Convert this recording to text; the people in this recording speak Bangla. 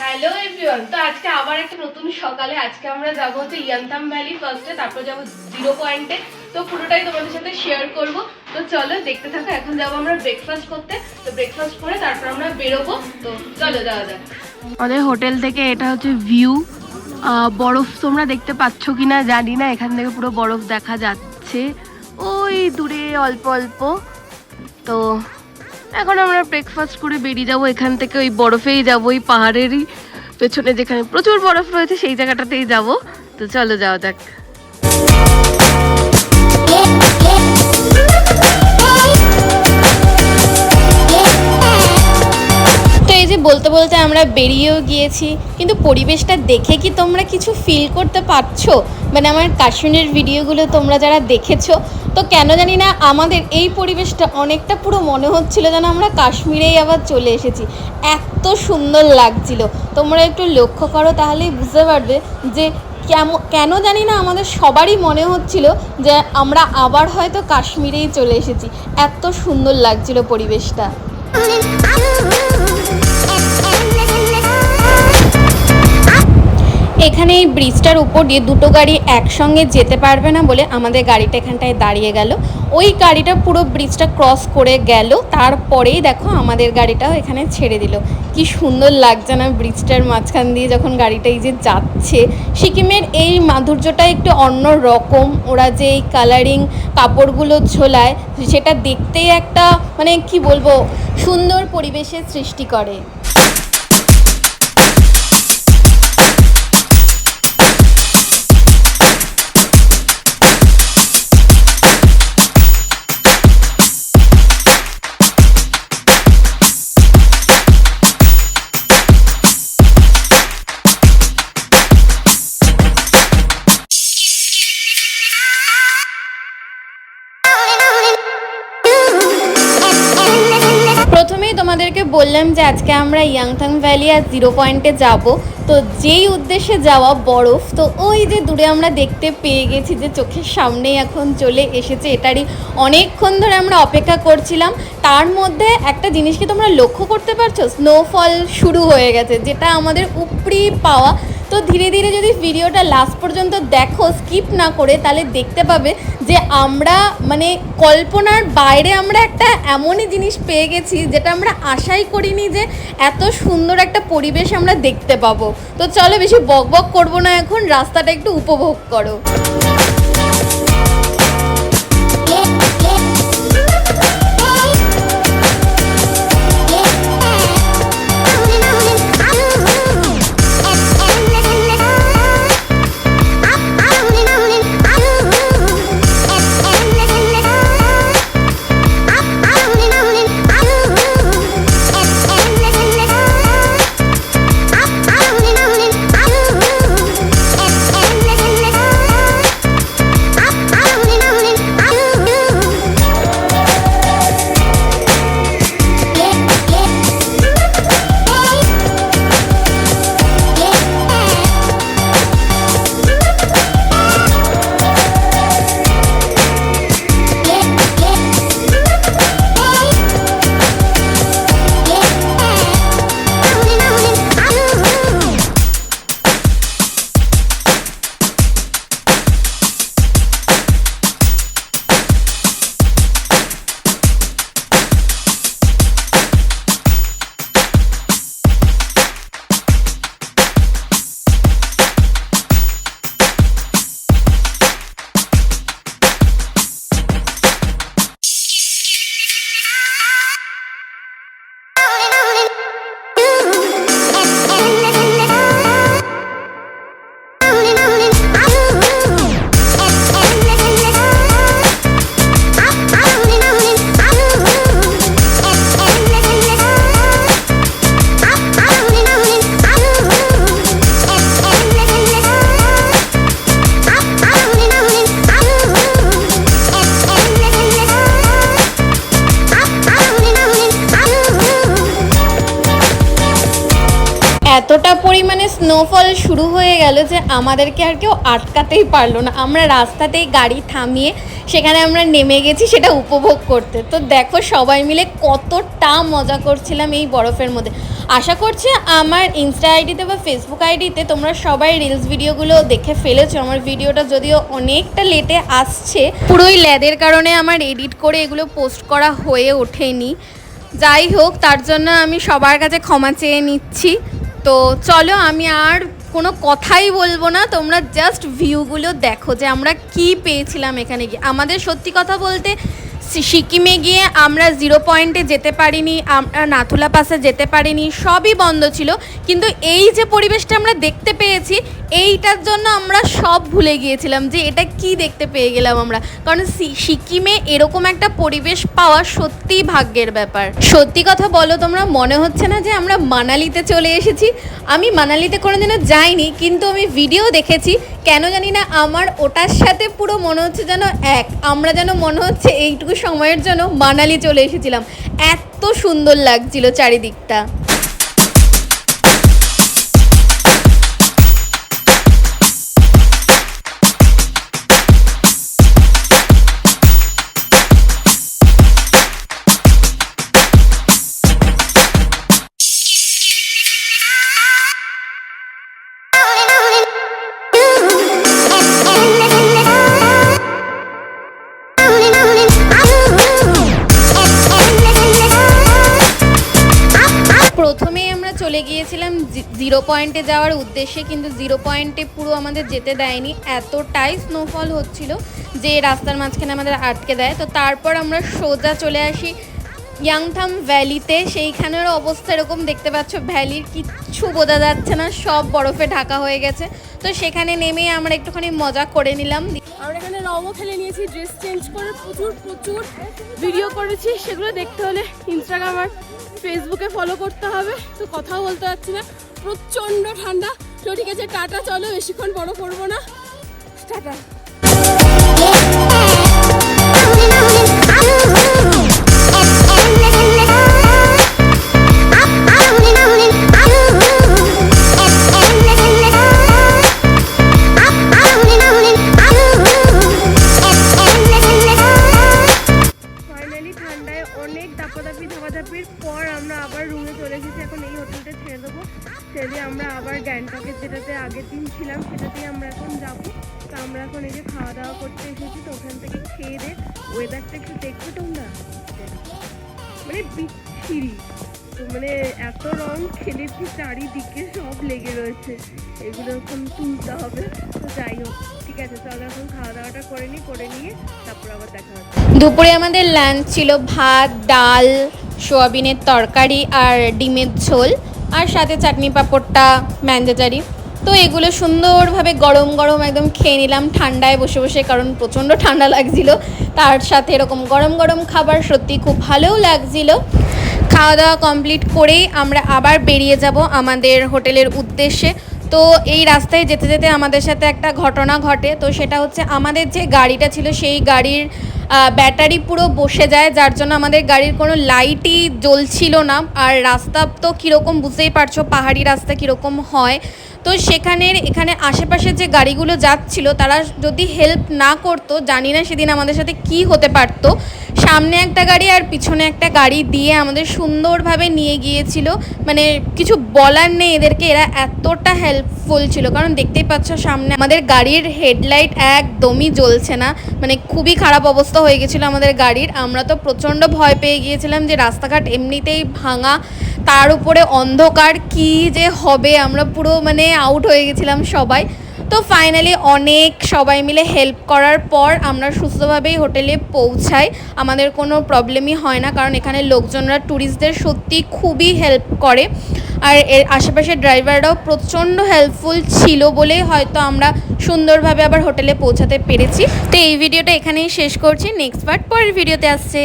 হ্যালো এভরিওয়ান, তো আজকে আবার একটা নতুন সকালে আজকে আমরা যাব হচ্ছে ইয়াংথাম ভ্যালি ফার্স্টে, তারপর যাব জিরো পয়েন্টে। তো পুরোটাই তোমাদের সাথে শেয়ার করব। তো চলো দেখতে থাকো। এখন যাব আমরা ব্রেকফাস্ট করতে। তো ব্রেকফাস্ট করে তারপর আমরা বেরোবো। তো চলো যাওয়া যাক। আমাদের হোটেল থেকে এটা হচ্ছে ভিউ। বরফ তোমরা দেখতে পাচ্ছ কিনা জানি না, এখান থেকে পুরো বরফ দেখা যাচ্ছে ওই দূরে অল্প অল্প। তো এখন আমরা ব্রেকফাস্ট করে বেরিয়ে যাব এখান থেকে। ওই বরফেই যাব, ওই পাহাড়েরই পেছনে যেখানে প্রচুর বরফ রয়েছে সেই জায়গাটাতেই যাব। তো চলো যাওয়া যাক। তো এই যে বলতে বলতে আমরা বেরিয়েও গিয়েছি, কিন্তু পরিবেশটা দেখে কি তোমরা কিছু ফিল করতে পারছো? মানে আমার কাশ্মীরের ভিডিওগুলো তোমরা যারা দেখেছো, তো কেন জানি না আমাদের এই পরিবেশটা অনেকটা পুরো মনে হচ্ছিল যেন আমরা কাশ্মীরেই আবার চলে এসেছি। এত সুন্দর লাগছিল, তোমরা একটু লক্ষ্য করো তাহলেই বুঝতে পারবে যে কেন জানি না আমাদের সবারই মনে হচ্ছিল যে আমরা আবার হয়তো কাশ্মীরেই চলে এসেছি। এত সুন্দর লাগছিল পরিবেশটা। এখানে এই ব্রিজটার উপর দিয়ে দুটো গাড়ি একসঙ্গে যেতে পারবে না বলে আমাদের গাড়িটা এখানটায় দাঁড়িয়ে গেল। ওই গাড়িটা পুরো ব্রিজটা ক্রস করে গেল, তারপরেই দেখো আমাদের গাড়িটাও এখানে ছেড়ে দিল। কি সুন্দর লাগছে না ব্রিজটার মাঝখান দিয়ে যখন গাড়িটা এই যে যাচ্ছে। সিকিমের এই মাধুর্যটা একটু অন্য রকম। ওরা যে এই কালারিং কাপড়গুলো ঝোলায় সেটা দেখতেই একটা মানে কি বলবো সুন্দর পরিবেশের সৃষ্টি করে। প্রথমেই তোমাদেরকে বললাম যে আজকে আমরা ইয়াংথাং ভ্যালি আর জিরো পয়েন্টে যাব। তো যেই উদ্দেশ্যে যাওয়া বরফ, তো ওই যে দূরে আমরা দেখতে পেয়ে গেছি যে চোখের সামনেই এখন চলে এসেছে। এটারই অনেকক্ষণ ধরে আমরা অপেক্ষা করছিলাম। তার মধ্যে একটা জিনিস কি তোমরা লক্ষ্য করতে পারছো? স্নোফল শুরু হয়ে গেছে, যেটা আমাদের উপরি পাওয়া। তো ধীরে ধীরে যদি ভিডিওটা লাস্ট পর্যন্ত দেখো স্কিপ না করে, তাহলে দেখতে পাবে যে আমরা মানে কল্পনার বাইরে আমরা একটা এমনই জিনিস পেয়ে গেছি যেটা আমরা আশাই করিনি যে এত সুন্দর একটা পরিবেশ আমরা দেখতে পাবো। তো চলো বেশি বক বক করবো না, এখন রাস্তাটা একটু উপভোগ করো। এতটা পরিমাণে স্নোফল শুরু হয়ে গেল যে আমাদেরকে আর কেউ আটকাতেই পারলো না। আমরা রাস্তাতেই গাড়ি থামিয়ে সেখানে আমরা নেমে গেছি সেটা উপভোগ করতে। তো দেখো সবাই মিলে কতটা মজা করছিলাম এই বরফের মধ্যে। আশা করছি আমার ইনস্টা আইডিতে বা ফেসবুক আইডিতে তোমরা সবাই রিলস ভিডিওগুলো দেখে ফেলেছো। আমার ভিডিওটা যদিও অনেকটা লেটে আসছে, পুরোই ল্যাদের কারণে আমার এডিট করে এগুলো পোস্ট করা হয়ে ওঠেনি। যাই হোক, তার জন্য আমি সবার কাছে ক্ষমা চেয়ে নিচ্ছি। তো চলো, আমি আর কোনো কথাই বলবো না, তোমরা জাস্ট ভিউগুলো দেখো যে আমরা কি পেয়েছিলাম এখানে গিয়ে। আমাদের সত্যি কথা বলতে সিকিমে গিয়ে আমরা 0 পয়েন্টে যেতে পারিনি, আমরা নাথুলা পাসে যেতে পারিনি, সবই বন্ধ ছিল। কিন্তু এই যে পরিবেশটা আমরা দেখতে পেয়েছি, এইটার জন্য আমরা সব ভুলে গিয়েছিলাম যে এটা কি দেখতে পেয়ে গেলাম আমরা। কারণ সিকিমে এরকম একটা পরিবেশ পাওয়া সত্যিই ভাগ্যের ব্যাপার। সত্যি কথা বলো, তোমরা মনে হচ্ছে না যে আমরা মানালিতে চলে এসেছি? আমি মানালিতে কোনোদিনও যাইনি, কিন্তু আমি ভিডিও দেখেছি, কেন জানি না আমার ওটার সাথে পুরো মনে হচ্ছে যেন আমরা যেন মনে হচ্ছে এইটুকু সময়ের জন্য মানালি চলে এসেছিলাম। এত সুন্দর লাগছিল চারিদিকটা। প্রথমেই আমরা চলে গিয়েছিলাম 0 পয়েন্টে যাওয়ার উদ্দেশ্যে, কিন্তু 0 পয়েন্টে পুরো আমাদের যেতে দেয়নি, এতটাই স্নোফল হচ্ছিল যে রাস্তার মাঝখানে আমাদের আটকে দেয়। তো তারপর আমরা সোজা চলে আসি ইয়াংথাম ভ্যালিতে। সেইখানের অবস্থা এরকম দেখতে পাচ্ছ, ভ্যালির কিচ্ছু বোঝা যাচ্ছে না, সব বরফে ঢাকা হয়ে গেছে। তো সেখানে নেমে আমরা একটুখানি মজা করে নিলাম। আমরা এখানে রঙও খেলে নিয়েছি, ড্রেস চেঞ্জ করে প্রচুর ভিডিও করেছি। সেগুলো দেখতে হলে ইনস্টাগ্রাম আর ফেসবুকে ফলো করতে হবে। তো কথাও বলতে পারছি না, প্রচণ্ড ঠান্ডা। তো ঠিক আছে, টাটা, চলো বেশিক্ষণ বড় করবো না, টাটা। ধাপাধাপির পর আমরা আবার রুমে চলে এসেছি। এখন এই হোটেলটা ছেড়ে দেবো, ছেড়ে দিয়ে আমরা আবার গ্যাংটকের যেটাতে আগের দিন ছিলাম সেটাতেই আমরা এখন যাবো। তো আমরা এখন এই যে খাওয়া দাওয়া করতে এসেছি, তো ওখান থেকে খেয়ে দে ওয়েদারটা একটু দেখছো তোমরা, মানে বিচ্ছিরি। তো মানে এত রং খেলেছি, চারিদিকে সব লেগে রয়েছে, এগুলো এখন তুলতে হবে। তো যাই হোক, ঠিক আছে, চলো এখন খাওয়া দাওয়াটা করে নিয়ে তারপর আবার দেখা হচ্ছে। দুপুরে আমাদের লাঞ্চ ছিল ভাত, ডাল, সোয়াবিনের তরকারি আর ডিমের ঝোল, আর সাথে চাটনি পাঁপড়টা ম্যান্ডেটারি। তো এগুলো সুন্দরভাবে গরম গরম একদম খেয়ে নিলাম ঠান্ডায় বসে বসে, কারণ প্রচণ্ড ঠান্ডা লাগছিল। তার সাথে এরকম গরম গরম খাবার সত্যি খুব ভালোও লাগছিল। খাওয়া দাওয়া কমপ্লিট করেই আমরা আবার বেরিয়ে যাব আমাদের হোটেলের উদ্দেশ্যে। তো এই রাস্তায় যেতে যেতে আমাদের সাথে একটা ঘটনা ঘটে। তো সেটা হচ্ছে, আমাদের যে গাড়িটা ছিল সেই গাড়ির ব্যাটারি পুরো বসে যায়, যার জন্য আমাদের গাড়ির কোনো লাইটই জ্বলছিল না। আর রাস্তা তো কীরকম বুঝতেই পারছো, পাহাড়ি রাস্তা কীরকম হয়। তো এখানে আশেপাশে যে গাড়িগুলো যাচ্ছিল, তারা যদি হেল্প না করতো, জানি না সেদিন আমাদের সাথে কি হতে পারতো। সামনে একটা গাড়ি আর পিছনে একটা গাড়ি দিয়ে আমাদের সুন্দরভাবে নিয়ে গিয়েছিল। মানে কিছু বলার নেই এদেরকে, এরা এতটা হেল্পফুল ছিল। কারণ দেখতেই পাচ্ছ সামনে আমাদের গাড়ির হেডলাইট একদমই জ্বলছে না, মানে খুবই খারাপ অবস্থা হয়ে গেছিলো আমাদের গাড়ির। আমরা তো প্রচণ্ড ভয় পেয়ে গিয়েছিলাম যে রাস্তাঘাট এমনিতেই ভাঙা, তার উপরে অন্ধকার, কি যে হবে, আমরা পুরো মানে আউট হয়ে গেছিলাম সবাই। তো ফাইনালি অনেক সবাই মিলে হেল্প করার পর আমরা সুস্থভাবেই হোটেলে পৌঁছাই। আমাদের কোনো প্রবলেমই হয় না, কারণ এখানে লোকজনরা ট্যুরিস্টদের সত্যি খুবই হেল্প করে। আর এর আশেপাশের ড্রাইভাররাও প্রচণ্ড হেল্পফুল ছিল বলেই হয়তো আমরা সুন্দরভাবে আবার হোটেলে পৌঁছাতে পেরেছি। তো এই ভিডিওটা এখানেই শেষ করছি, নেক্সট পার্ট পরের ভিডিওতে আসছে।